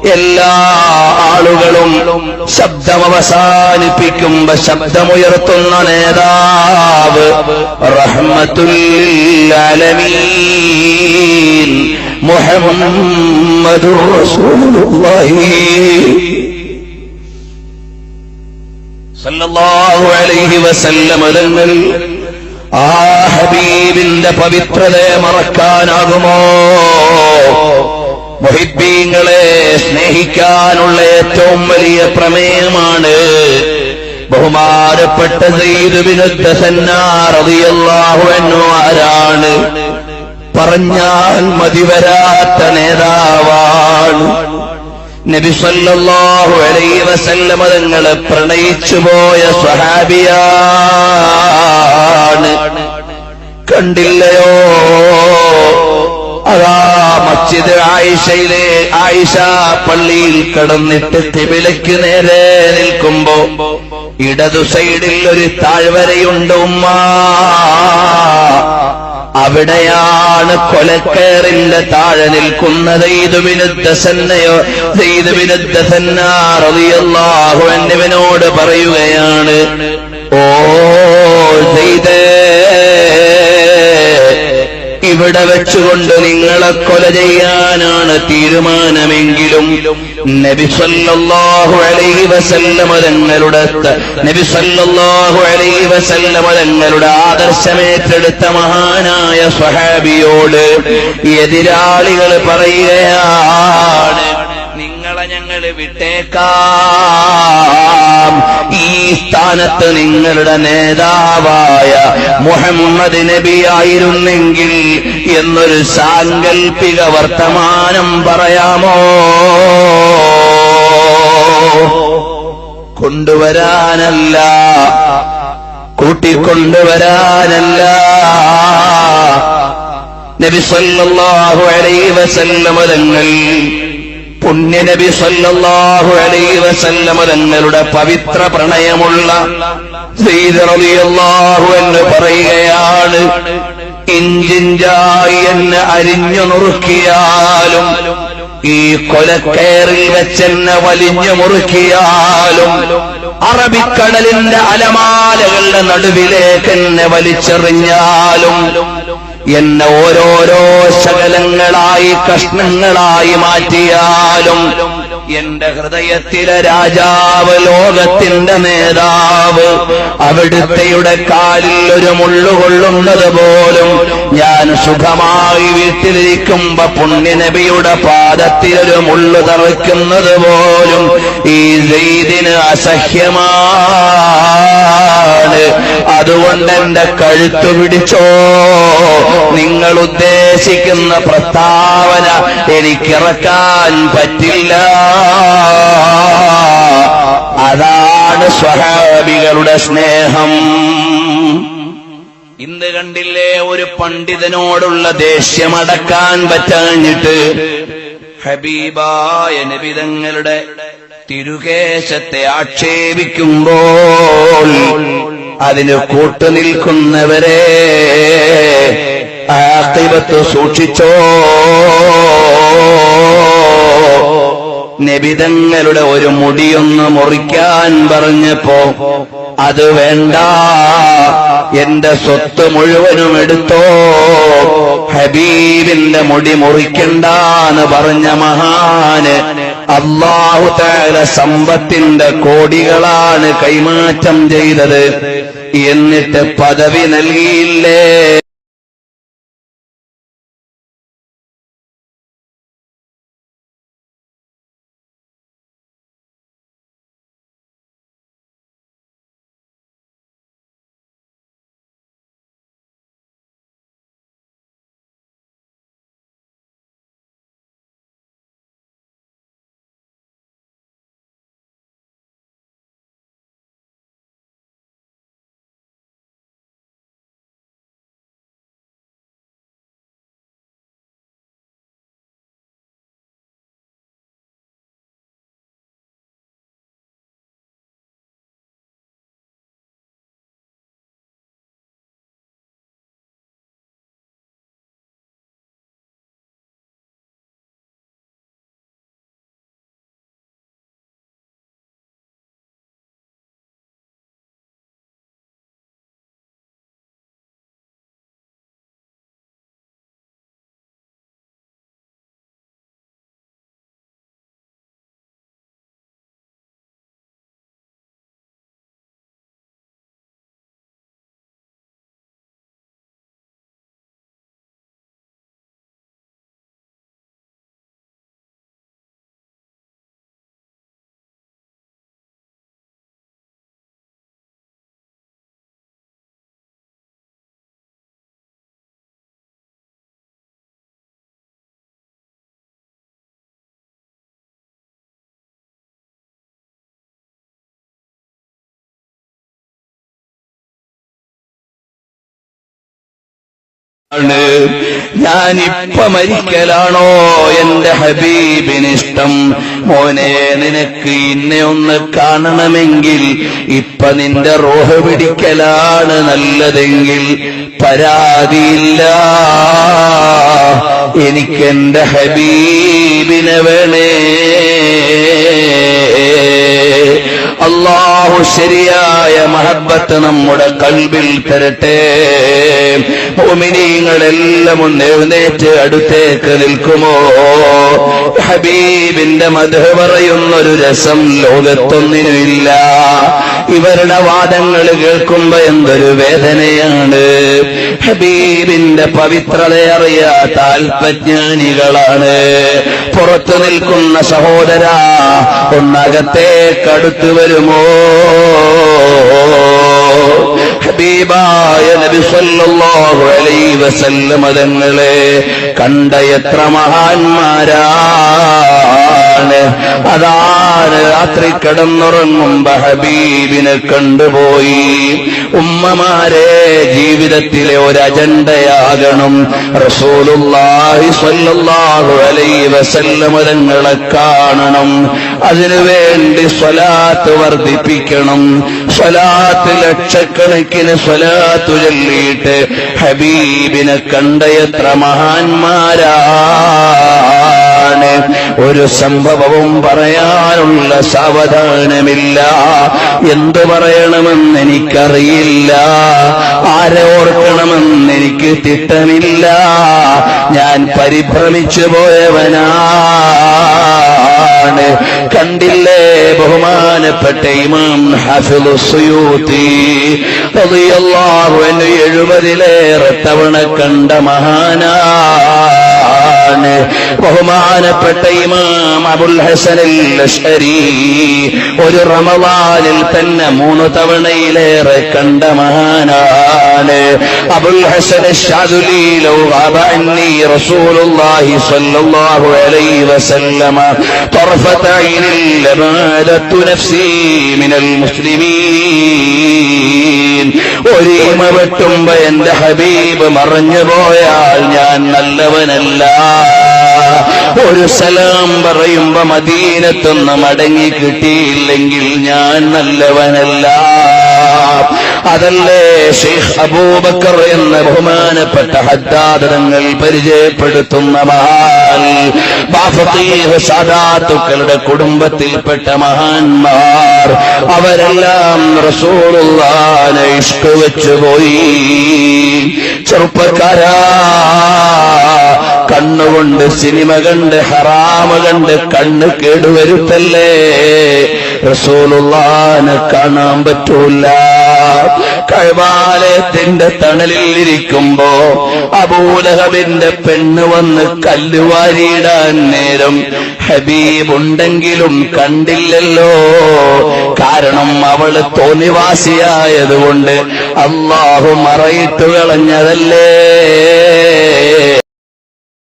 എല്ലാ ആളുകളും ശബ്ദമവസാനിപ്പിക്കുമ്പോ ശബ്ദമുയർത്തുന്ന നേതാവ് റഹ്മത്തുൽ ആലമീൻ മുഹമ്മദുർ റസൂലുള്ളാഹി സല്ലല്ലാഹു അലൈഹി വസല്ലം തങ്ങൾ. ആ ഹബീബിന്റെ പവിത്രതയെ മറക്കാനാകുമോ? മുഹിബ്ബീങ്ങളെ സ്നേഹിക്കാനുള്ള ഏറ്റവും വലിയ പ്രമേയമാണ് ബഹുമാനപ്പെട്ട സയ്യിദ് ഇബ്നു ദസന്ന റളിയല്ലാഹു അൻഹു. ആരാണ്? പറഞ്ഞാൽ മതിവരാത്ത നേതാവാണ്. നബി സല്ലല്ലാഹു അലൈഹി വസല്ലം തങ്ങളെ പ്രണയിച്ചുപോയ സ്വഹാബിയാണ്. കണ്ടില്ലയോ? അതാ മസ്ജിദ് ആയിഷയിലെ ആയിഷ പള്ളിയിൽ കടന്നിട്ട് ഖിബലയ്ക്ക് നേരെ നിൽക്കുമ്പോ ഇടതു സൈഡിൽ ഒരു താഴ്വരയുണ്ട് ഉമ്മ. അവിടെയാണ് കൊലക്കേറിന്റെ താഴെ നിൽക്കുന്നത് സയ്യിദ് ഇബ്നു ദസന്ന റളിയല്ലാഹു അൻഹുവിനോട് പറയുകയാണ്, ഓ സയ്യിദേ, ഇവിടെ വെച്ചുകൊണ്ട് നിങ്ങളെ കൊല ചെയ്യാനാണ് തീരുമാനമെങ്കിലും നബി സല്ലല്ലാഹു അലൈഹി വസല്ലം തങ്ങളുടെ ആദർശമേറ്റെടുത്ത മഹാനായ സ്വഹാബിയോട് എതിരാളികൾ പറയുകയാണ്, നിങ്ങളെ ഞങ്ങൾ വിട്ടേക്കാം, ഈ സ്ഥാനത്ത് നിങ്ങളുടെ നേതാവായ മുഹമ്മദ് നബി ആയിരുന്നെങ്കിൽ എന്നൊരു സാങ്കൽപ്പിക വർത്തമാനം പറയാമോ? കൊണ്ടുവരാനല്ല, കൂട്ടിക്കൊണ്ടുവരാനല്ല. നബി സല്ലല്ലാഹു അലൈഹി വസല്ലം തങ്ങൾ, പുണ്യനബി സല്ലല്ലാഹു അലൈഹി വസല്ലം തങ്ങളുടെ പവിത്ര പ്രണയമുള്ള സയ്യിദ് റളിയല്ലാഹു അൻഹു പറയുകയാണ്, ഇഞ്ചിഞ്ചായി എന്നെ അരിഞ്ഞു നുറുക്കിയാലും, ഈ കൊലക്കയറിൽ വെച്ചെന്നെ വലിഞ്ഞു മുറുക്കിയാലും, അറബിക്കടലിന്റെ അലമാലകളുടെ നടുവിലേക്ക് എന്നെ വലിച്ചെറിഞ്ഞാലും, എന്നെ ഓരോരോ ശകലങ്ങളായി കഷ്ണങ്ങളായി മാറ്റിയാലും, എന്റെ ഹൃദയത്തിലെ രാജാവ്, ലോകത്തിന്റെ നേതാവ്, അവിടുത്തെയുടെ കാലിൽ ഒരു മുള്ളുകൊള്ളുന്നത് പോലും ഞാൻ സുഖമായി വീട്ടിലിരിക്കുമ്പോ പുണ്യനബിയുടെ പാദത്തിലൊരു മുള്ളു തറയ്ക്കുന്നത് പോലും ഈ സയ്യിദിന് അസഹ്യമാണ്. അതുകൊണ്ട് എന്റെ കഴുത്തു പിടിച്ചോ, നിങ്ങൾ ഉദ്ദേശിക്കുന്ന പ്രസ്താവന എനിക്കിറക്കാൻ പറ്റില്ല. അതാണ് സ്വഹാബികളുടെ സ്നേഹം. ഇന്ന് കണ്ടില്ലേ, ഒരു പണ്ഡിതനോടുള്ള ദേഷ്യമടക്കാൻ പറ്റാഞ്ഞിട്ട് ഹബീബായ നബി തങ്ങളുടെ തിരുകേശത്തെ ആക്ഷേപിക്കുമ്പോൾ അതിന് കൂട്ടുനിൽക്കുന്നവരെ ആഖിബത്ത് സൂക്ഷിച്ചോ. നബിതങ്ങളുടെ ഒരു മുടിയൊന്ന് മുറിക്കാൻ പറഞ്ഞപ്പോ അത് വേണ്ട, എന്റെ സ്വത്ത് മുഴുവനും എടുത്തോ, ഹബീബിന്റെ മുടി മുറിക്കണ്ടെന്ന് പറഞ്ഞ മഹാന് അല്ലാഹു തആല സമ്പത്തിന്റെ കോടികളാണ് കൈമാറ്റം ചെയ്തത്. എന്നിട്ട് പദവി നൽകിയില്ലേ? ഞാനിപ്പ മരിക്കലാണോ എന്റെ ഹബീബിനിഷ്ടം? മോനെ, നിനക്ക് ഇന്നെ ഒന്ന് കാണണമെങ്കിൽ ഇപ്പ നിന്റെ റൂഹ് പിടിക്കലാണ് നല്ലതെങ്കിൽ പരാതിയില്ല, എനിക്കെന്റെ ഹബീബിനെ വേണേ. അല്ലാഹു ശരിയായ മഹബ്ബത്ത് നമ്മുടെ കൽബിൽ തരട്ടെ. മുഅ്മിനീങ്ങളെല്ലാം ഒന്ന് എഴുന്നേറ്റ് അടുത്തേക്ക് നിൽക്കുമോ? ഹബീബിന്റെ മദ്ഹ് പറയുന്നൊരു രസം ലോകത്തൊന്നിനുമില്ല. ഇവരുടെ വാദങ്ങൾ കേൾക്കുമ്പോ എന്തൊരു വേദനയാണ്. ഹബീബിന്റെ പവിത്രതയറിയാത്ത അല്പജ്ഞാനികളാണ്. പുറത്തു നിൽക്കുന്ന സഹോദരാ, ഒന്നകത്തേക്കടുത്തു വരുമോ? ഹബീബായ നബി സല്ലല്ലാഹു അലൈഹി വസല്ലം തങ്ങളെ കണ്ട എത്ര മഹാന്മാരാണ്. അതാണ് രാത്രി കിടന്നുറങ്ങുമ്പോ ഹബീബിനെ കണ്ടുപോയി. ഉമ്മമാരെ, ജീവിതത്തിലെ ഒരു അജണ്ടയാകണം റസൂലുള്ളാഹി സ്വല്ലല്ലാഹു അലൈഹി വസല്ലം തങ്ങളെ കാണണം. അതിനുവേണ്ടി സ്വലാത്ത് വർദ്ധിപ്പിക്കണം. സ്വലാത്ത് ലക്ഷക്കണക്കിന് സ്വലാത്തു ചൊല്ലിയിട്ട് ഹബീബിനെ കണ്ട എത്ര മഹാന്മാരാണ്. ഒരു സംഭവവും പറയാനുള്ള സാവധാനമില്ല. എന്തു പറയണമെന്ന് എനിക്കറിയില്ല, ആരെ ഓർക്കണമെന്ന് എനിക്ക് തിട്ടമില്ല. ഞാൻ പരിഭ്രമിച്ചു പോയവനാണ്. കണ്ടില്ലേ ബഹുമാനപ്പെട്ട ഇമാം ഹാഫിളു സുയൂത്തി റളിയല്ലാഹു അൻഹു 70-ലേറെ തവണ കണ്ട മഹാനാണ്. ബഹുമാനപ്പെട്ട ഇമാം അബുൽ ഹസൻ അൽ-അശ്അരി ഒരു റമളാനിൽ തന്നെ 3 തവണയിലേറെ കണ്ട മഹാനാണ്. അബുൽ ഹസൻ അശ്ശാദുലി ലൗ ഗാബ അന്നി റസൂലുള്ളാഹി സ്വല്ലല്ലാഹു അലൈഹി വസല്ലമ طرفة عين لمالت نفسي من المسلمين. ഒരീമ വെട്ടുമ്പോ എന്റെ ഹബീബ് മറഞ്ഞു പോയാൽ ഞാൻ നല്ലവനല്ല. ഒരു സലാം പറയുമ്പോ മദീനത്തൊന്ന് മടങ്ങി കിട്ടിയില്ലെങ്കിൽ ഞാൻ നല്ലവനല്ല. അതല്ലേ ശൈഖ് അബൂബക്കർ എന്ന ബഹുമാനപ്പെട്ട ഹദ്ദാദ് തങ്ങൾ പരിചയപ്പെടുത്തുന്ന മഹാൻ. ഫഖീഹ് സാദാത്തുക്കളുടെ കുടുംബത്തിൽപ്പെട്ട മഹാന്മാർ അവരെല്ലാം റസൂലുള്ളാഹിനെ ഇഷ്ക് വെച്ചുപോയി. ചെറുപ്പക്കാരാ, കണ്ണുകൊണ്ട് സിനിമ കണ്ട് ഹറാമ് കണ്ട് കണ്ണ് കേടുവരുത്തല്ലേ. റസൂലുള്ളാഹിനെ കാണാൻ പറ്റൂല. കഅബാലയത്തിന്റെ തണലിൽ ഇരിക്കുമ്പോ അബൂലഹബിന്റെ പെണ്ണ് വന്ന് കല്ലുവാരിയിടാൻ നേരം ഹബീബുണ്ടെങ്കിലും കണ്ടില്ലല്ലോ. കാരണം അവള് തോന്നിവാസിയായതുകൊണ്ട് അല്ലാഹു മറയിട്ടു കളഞ്ഞതല്ലേ.